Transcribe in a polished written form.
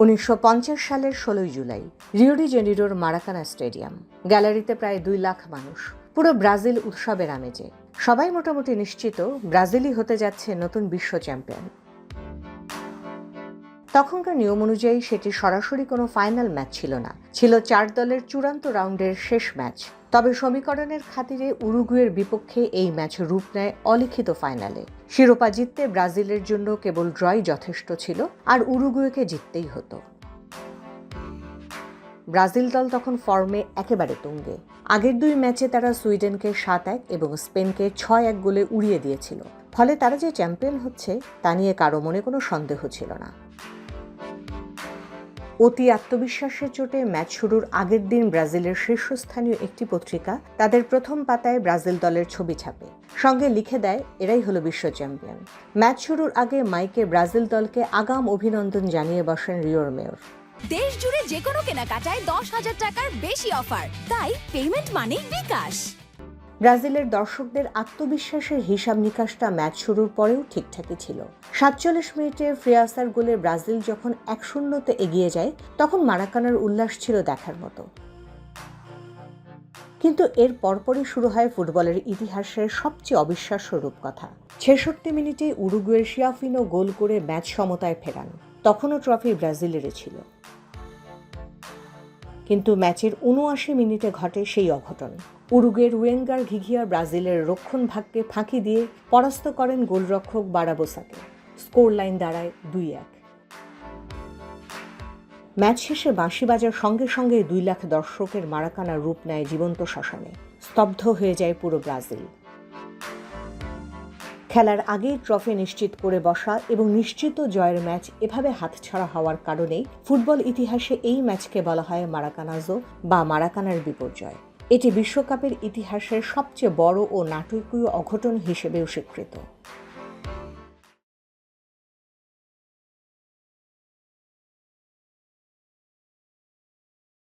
1950 সালের 16 জুলাই Rio de জেনিরোর মারাকানা স্টেডিয়াম। গ্যালারিতে প্রায় 2 লাখ মানুষ, পুরো ব্রাজিল উৎসবের আমেজে। সবাই মোটামুটি নিশ্চিত ব্রাজিলই হতে যাচ্ছে নতুন বিশ্ব চ্যাম্পিয়ন। তখনকার নিয়ম অনুযায়ী সেটি সরাসরি কোনো ফাইনাল ম্যাচ ছিল না, ছিল 4 দলের চূড়ান্ত রাউন্ডের শেষ ম্যাচ। তবে সমীকরণের খাতিরে উরুগুয়ের বিপক্ষে এই ম্যাচ রূপ নেয় অলিখিত ফাইনালে। শিরোপা জিততে ব্রাজিলের জন্য কেবল ড্রই যথেষ্ট ছিল, আর উরুগুয়েকে জিততেই হতো। ব্রাজিল দল তখন ফর্মে একেবারে তুঙ্গে। আগের 2 ম্যাচে তারা সুইডেনকে 7-1 এবং স্পেনকে 6-1 গোলে উড়িয়ে দিয়েছিল। ফলে তারা যে চ্যাম্পিয়ন হচ্ছে তা নিয়ে কারো মনে কোনো সন্দেহ ছিল না। অতি আত্মবিশ্বাসের চোটে ম্যাচ শুরুর আগের দিন ব্রাজিলের শীর্ষস্থানীয় একটি পত্রিকা তাদের প্রথম পাতায় ব্রাজিল দলের ছবি ছাপে, সঙ্গে লিখে দেয় এরাই হলো বিশ্ব চ্যাম্পিয়ন। ম্যাচ শুরুর আগে মাইকে ব্রাজিল দলকে আগাম অভিনন্দন জানিয়ে বসেন রিওর মেয়র। দেশ জুড়ে যে কোনো কেনাকাটায় 10,000 টাকার বেশি অফার, তাই পেমেন্ট মানেই বিকাশ। ব্রাজিলের দর্শকদের আত্মবিশ্বাসের হিসাব নিকাশটা ম্যাচ শুরুর পরেও ঠিকঠাকই ছিল। 47 মিনিটে ফ্রিয়াসার গোলে ব্রাজিল যখন 1-0 এগিয়ে যায়, তখন মারাকানার উল্লাস ছিল দেখার মতো। কিন্তু এর পরপরই শুরু হয় ফুটবলের ইতিহাসের সবচেয়ে অবিশ্বাস্য রূপকথা। 66 মিনিটে উরুগুয়ের শিয়াফিনো গোল করে ম্যাচ সমতায় ফেরান। তখনও ট্রফি ব্রাজিলেরই ছিল। কিন্তু ম্যাচের 79 মিনিটে ঘটে সেই অঘটন। উরুগুয়ের ওয়েঙ্গার ঘিঘিয়া ব্রাজিলের রক্ষণ ভাগকে ফাঁকি দিয়ে পরাস্ত করেন গোলরক্ষক বারাবোসাকে। স্কোর লাইন দাঁড়ায় 2-1। ম্যাচ শেষে বাঁশি বাজার সঙ্গে সঙ্গে 2 লাখ দর্শকের মারাকানা রূপ নেয় জীবন্ত শ্মশানে। স্তব্ধ হয়ে যায় পুরো ব্রাজিল। খেলার আগেই ট্রফি নিশ্চিত করে বসা এবং নিশ্চিত জয়ের ম্যাচ এভাবে হাতছাড়া হওয়ার কারণেই ফুটবল ইতিহাসে এই ম্যাচকে বলা হয় মারাকানাজো বা মারাকানার বিপর্যয়। এটি বিশ্বকাপের ইতিহাসের সবচেয়ে বড় ও নাটকীয় অঘটন হিসেবেও স্বীকৃত।